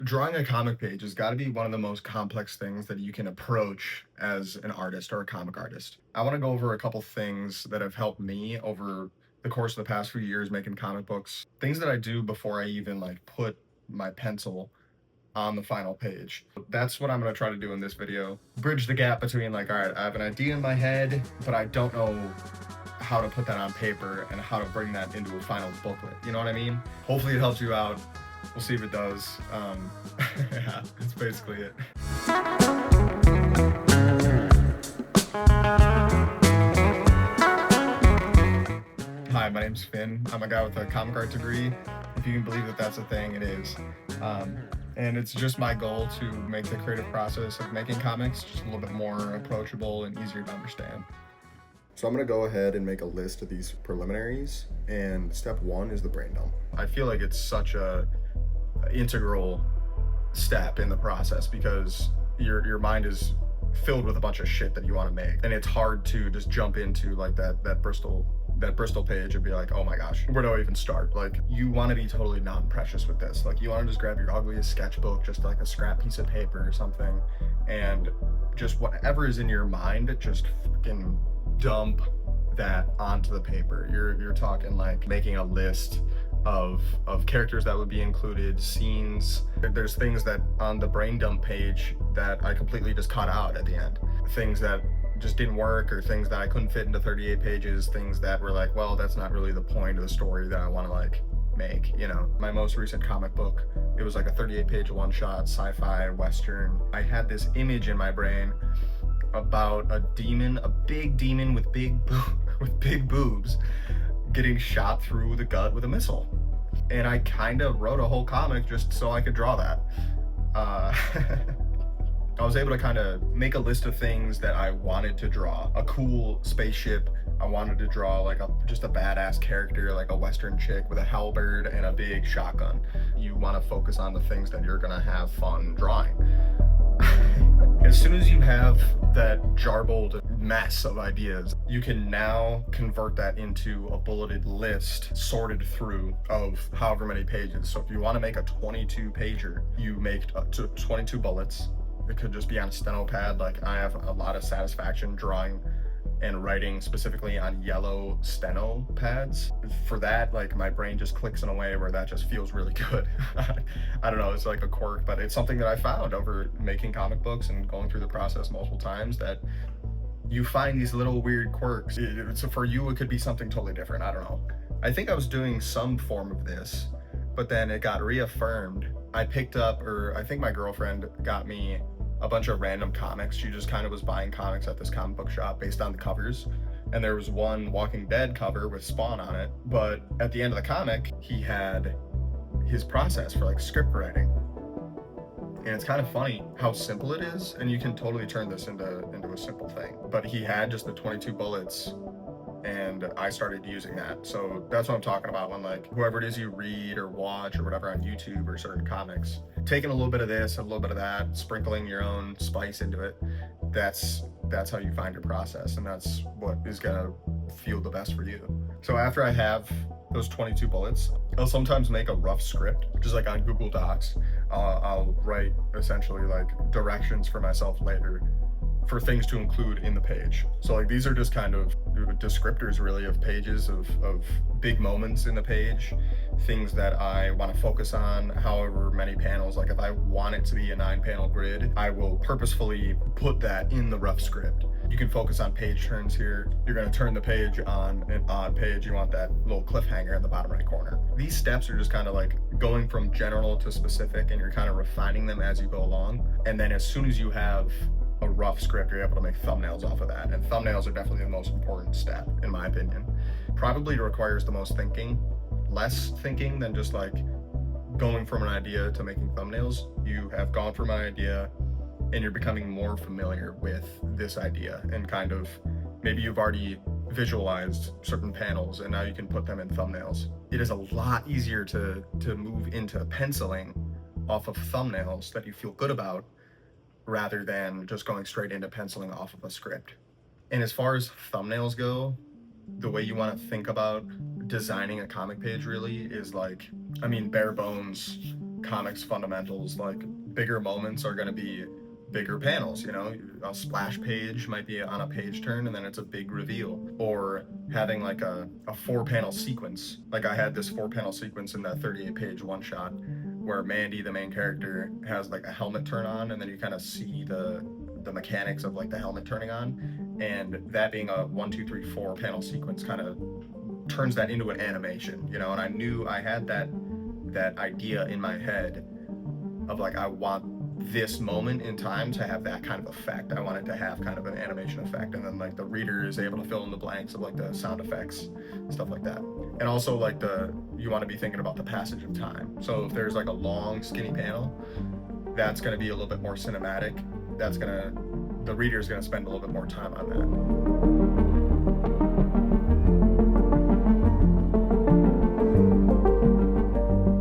Drawing a comic page has got to be one of the most complex things that you can approach as an artist or a comic artist. I want to go over a couple things that have helped me over the course of the past few years making comic books, things that I do before I even like put my pencil on the final page. That's what I'm going to try to do in this video. Bridge the gap between like, all right, I have an idea in my head, but I don't know how to put that on paper and how to bring that into a final booklet. You know what I mean? Hopefully it helps you out. We'll see if it does. Yeah, that's basically it. Hi, my name's Finn. I'm a guy with a comic art degree. If you can believe that that's a thing, it is. Um, and it's just my goal to make the creative process of making comics just a little bit more approachable and easier to understand. So I'm gonna go ahead and make a list of these preliminaries, and step one is the brain dump. I feel like it's such a integral step in the process because your mind is filled with a bunch of shit that you want to make, and it's hard to just jump into like that Bristol page and be like, oh my gosh, where do I even start? Like, you want to be totally non-precious with this. Like, you want to just grab your ugliest sketchbook, just like a scrap piece of paper or something, and just whatever is in your mind, just fucking dump that onto the paper. You're talking like making a list of characters that would be included, scenes. There's things that on the brain dump page that I completely just cut out at the end. Things that just didn't work, or things that I couldn't fit into 38 pages, things that were like, well, that's not really the point of the story that I want to like make, you know. My most recent comic book, it was like a 38-page one-shot sci-fi western. I had this image in my brain about a demon, a big demon with big boobs getting shot through the gut with a missile. And I kind of wrote a whole comic just so I could draw that. Uh, I was able to kind of make a list of things that I wanted to draw. A cool spaceship. I wanted to draw like just a badass character, like a Western chick with a halberd and a big shotgun. You want to focus on the things that you're gonna have fun drawing. As soon as you have that jarbled mess of ideas, you can now convert that into a bulleted list sorted through of however many pages. So if you want to make a 22 pager, you make up to 22 bullets. It could just be on a steno pad. Like, I have a lot of satisfaction drawing and writing specifically on yellow steno pads. For that, like, my brain just clicks in a way where that just feels really good. I don't know, it's like a quirk, but it's something that I found over making comic books and going through the process multiple times, that you find these little weird quirks. So for you, it could be something totally different. I don't know. I think I was doing some form of this, but then it got reaffirmed. I picked up, or I think my girlfriend got me a bunch of random comics. She just kind of was buying comics at this comic book shop based on the covers. And there was one Walking Dead cover with Spawn on it. But at the end of the comic, he had his process for like script writing. And it's kind of funny how simple it is, and you can totally turn this into a simple thing. But he had just the 22 bullets, and I started using that. So that's what I'm talking about when, like, whoever it is you read or watch or whatever on YouTube or certain comics, taking a little bit of this, a little bit of that, sprinkling your own spice into it, that's how you find your process, and that's what is gonna feel the best for you. So after I have those 22 bullets, I'll sometimes make a rough script, just like on Google Docs. I'll write essentially like directions for myself later for things to include in the page. So like, these are just kind of descriptors really of pages, of big moments in the page, things that I want to focus on, however many panels. Like, if I want it to be a 9-panel grid, I will purposefully put that in the rough script. You can focus on page turns here. You're going to turn the page on an odd page. You want that little cliffhanger in the bottom right corner. These steps are just kind of like going from general to specific, and you're kind of refining them as you go along. And then as soon as you have a rough script, you're able to make thumbnails off of that. And thumbnails are definitely the most important step, in my opinion. Probably requires the most thinking, less thinking than just like going from an idea to making thumbnails. You have gone from an idea and you're becoming more familiar with this idea, and kind of maybe you've already visualized certain panels and now you can put them in thumbnails. It is a lot easier to move into penciling off of thumbnails that you feel good about, rather than just going straight into penciling off of a script. And as far as thumbnails go, the way you want to think about designing a comic page really is like, I mean, bare bones, comics fundamentals, like bigger moments are going to be bigger panels, you know, a splash page might be on a page turn and then it's a big reveal, or having like a 4 panel sequence. Like I had this 4 panel sequence in that 38 page one shot where Mandy, the main character, has like a helmet turn on, and then you kind of see the mechanics of like the helmet turning on, and that being a 1, 2, 3, 4 panel sequence kind of turns that into an animation, you know. And I knew I had that idea in my head of like, I want this moment in time to have that kind of effect. I want it to have kind of an animation effect, and then like the reader is able to fill in the blanks of like the sound effects, stuff like that. And also like you want to be thinking about the passage of time. So if there's like a long skinny panel, that's going to be a little bit more cinematic. The reader is going to spend a little bit more time on that.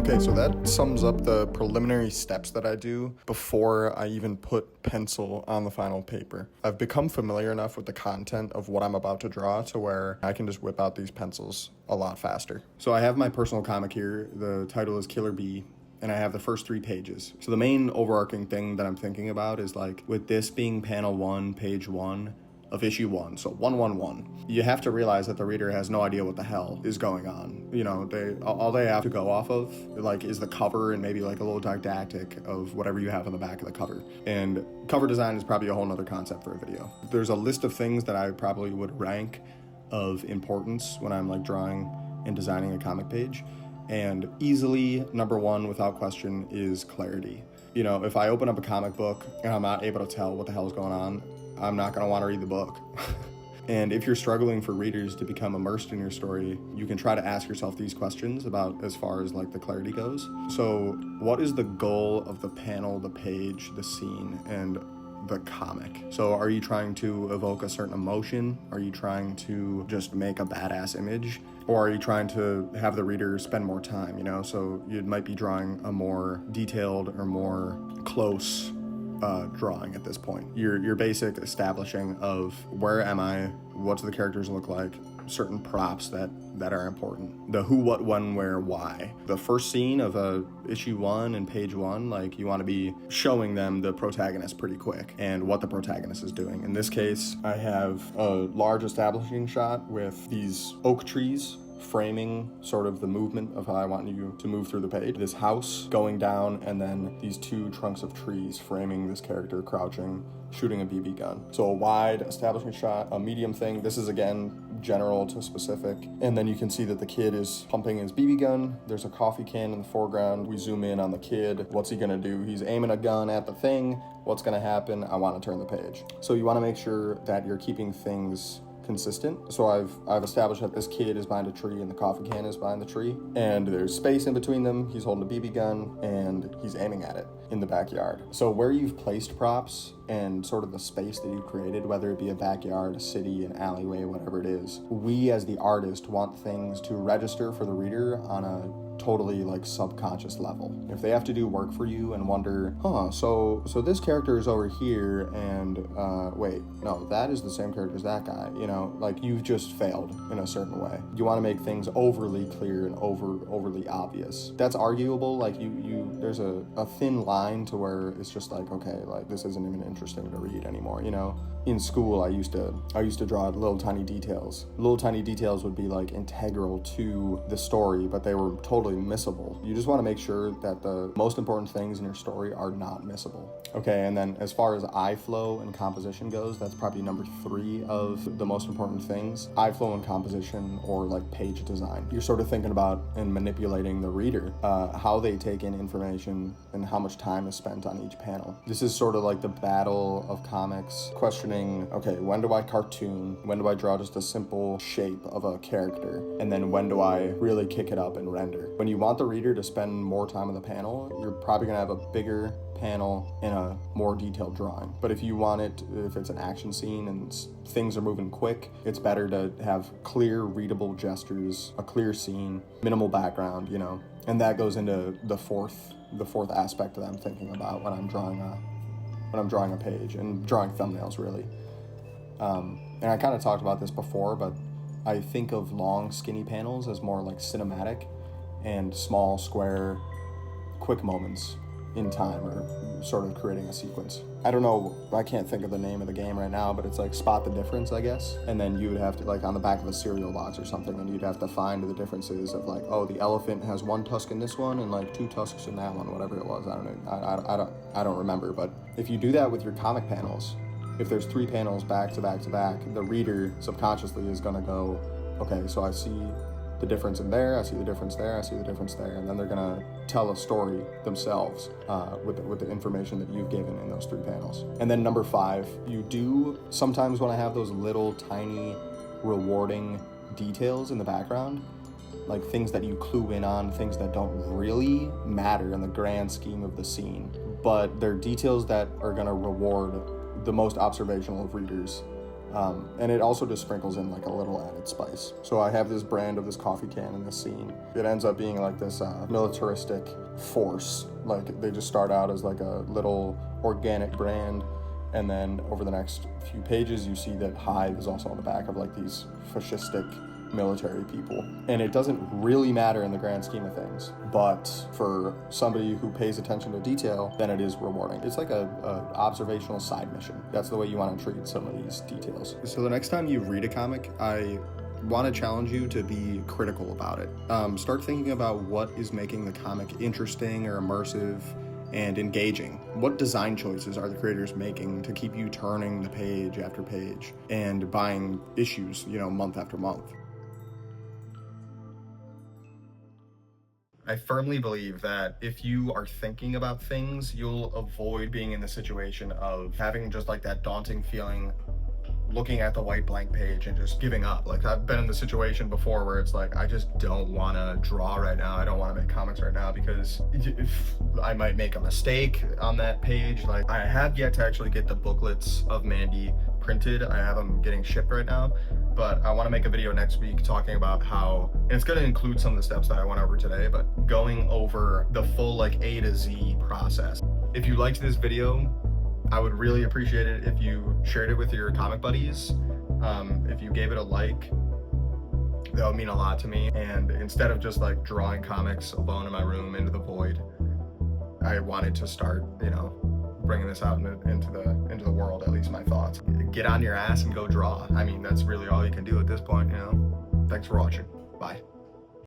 Okay, so that sums up the preliminary steps that I do before I even put pencil on the final paper. I've become familiar enough with the content of what I'm about to draw to where I can just whip out these pencils a lot faster. So I have my personal comic here. The title is Killer Bee, and I have the first 3 pages. So the main overarching thing that I'm thinking about is like, with this being panel 1, page 1, of issue 1, so 111. You have to realize that the reader has no idea what the hell is going on. You know, all they have to go off of like is the cover and maybe like a little didactic of whatever you have on the back of the cover. And cover design is probably a whole nother concept for a video. There's a list of things that I probably would rank of importance when I'm like drawing and designing a comic page. And easily number 1 without question is clarity. You know, if I open up a comic book and I'm not able to tell what the hell is going on, I'm not going to want to read the book. And if you're struggling for readers to become immersed in your story, you can try to ask yourself these questions about as far as like the clarity goes. So what is the goal of the panel, the page, the scene, and the comic? So are you trying to evoke a certain emotion? Are you trying to just make a badass image? Or are you trying to have the reader spend more time, you know? So you might be drawing a more detailed or more close drawing at this point. Your basic establishing of where am I, what do the characters look like, certain props that are important, the who, what, when, where, why. The first scene of issue 1 and page 1, like you want to be showing them the protagonist pretty quick and what the protagonist is doing. In this case, I have a large establishing shot with these oak trees framing sort of the movement of how I want you to move through the page. This house going down, and then these 2 trunks of trees framing this character crouching, shooting a BB gun. So a wide establishment shot, a medium thing. This is again general to specific. And then you can see that the kid is pumping his BB gun. There's a coffee can in the foreground. We zoom in on the kid. What's he gonna do? He's aiming a gun at the thing. What's gonna happen? I want to turn the page. So you want to make sure that you're keeping things consistent. So I've established that this kid is behind a tree and the coffee can is behind the tree, and there's space in between them. He's holding a BB gun and he's aiming at it in the backyard. So where you've placed props and sort of the space that you created, whether it be a backyard, a city, an alleyway, whatever it is, we as the artist want things to register for the reader on a totally like subconscious level. If they have to do work for you and wonder, so this character is over here, and wait, no, that is the same character as that guy, you know, like you've just failed in a certain way. You want to make things overly clear and overly obvious. That's arguable. Like you there's a thin line to where it's just like, okay, like this isn't even interesting to read anymore, you know. In school, I used to draw little tiny details. Little tiny details would be like integral to the story, but they were totally missable. You just want to make sure that the most important things in your story are not missable. Okay, and then as far as eye flow and composition goes, that's probably number 3 of the most important things. Eye flow and composition, or like page design. You're sort of thinking about and manipulating the reader, how they take in information and how much time is spent on each panel. This is sort of like the battle of comics, questioning, okay, when do I cartoon? When do I draw just a simple shape of a character? And then when do I really kick it up and render? When you want the reader to spend more time on the panel, you're probably gonna have a bigger panel and a more detailed drawing. But if you want it, if it's an action scene and things are moving quick, it's better to have clear, readable gestures, a clear scene, minimal background, you know. And that goes into the fourth aspect that I'm thinking about when I'm drawing a page and drawing thumbnails, really. And I kind of talked about this before, but I think of long, skinny panels as more like cinematic, and small, square, quick moments in time, or sort of creating a sequence. I don't know, I can't think of the name of the game right now, but it's like spot the difference, I guess. And then you would have to, like on the back of a cereal box or something, and you'd have to find the differences of like, oh, the elephant has 1 tusk in this one and like 2 tusks in that one, whatever it was. I don't know. I don't remember. But if you do that with your comic panels, if there's 3 panels back to back to back, the reader subconsciously is gonna go, okay, so I see the difference in there, I see the difference there, I see the difference there, and then they're gonna tell a story themselves with the information that you've given in those 3 panels. And then number 5, you do sometimes want to have those little tiny rewarding details in the background, like things that you clue in on, things that don't really matter in the grand scheme of the scene, but they're details that are gonna reward the most observational of readers. And it also just sprinkles in like a little added spice. So I have this brand of this coffee can in this scene. It ends up being like this militaristic force. Like they just start out as like a little organic brand, and then over the next few pages you see that Hive is also on the back of like these fascistic military people. And it doesn't really matter in the grand scheme of things, but for somebody who pays attention to detail, then it is rewarding. It's like a observational side mission. That's the way you want to treat some of these details. So the next time you read a comic, I want to challenge you to be critical about it. Start thinking about what is making the comic interesting or immersive and engaging. What design choices are the creators making to keep you turning the page after page and buying issues, month after month? I firmly believe that if you are thinking about things, you'll avoid being in the situation of having just like that daunting feeling, looking at the white blank page and just giving up. Like I've been in the situation before where it's like, I just don't want to draw right now. I don't want to make comics right now because if I might make a mistake on that page. Like I have yet to actually get the booklets of Mandy printed. I have them getting shipped right now, but I want to make a video next week talking about how, and it's going to include some of the steps that I went over today, but going over the full like A to Z process. If you liked this video, I would really appreciate it if you shared it with your comic buddies. If you gave it a like, that would mean a lot to me. And instead of just like drawing comics alone in my room into the void, I wanted to start, bringing this out into the world, at least my thoughts. Get on your ass and go draw. I mean, that's really all you can do at this point, Thanks for watching. Bye.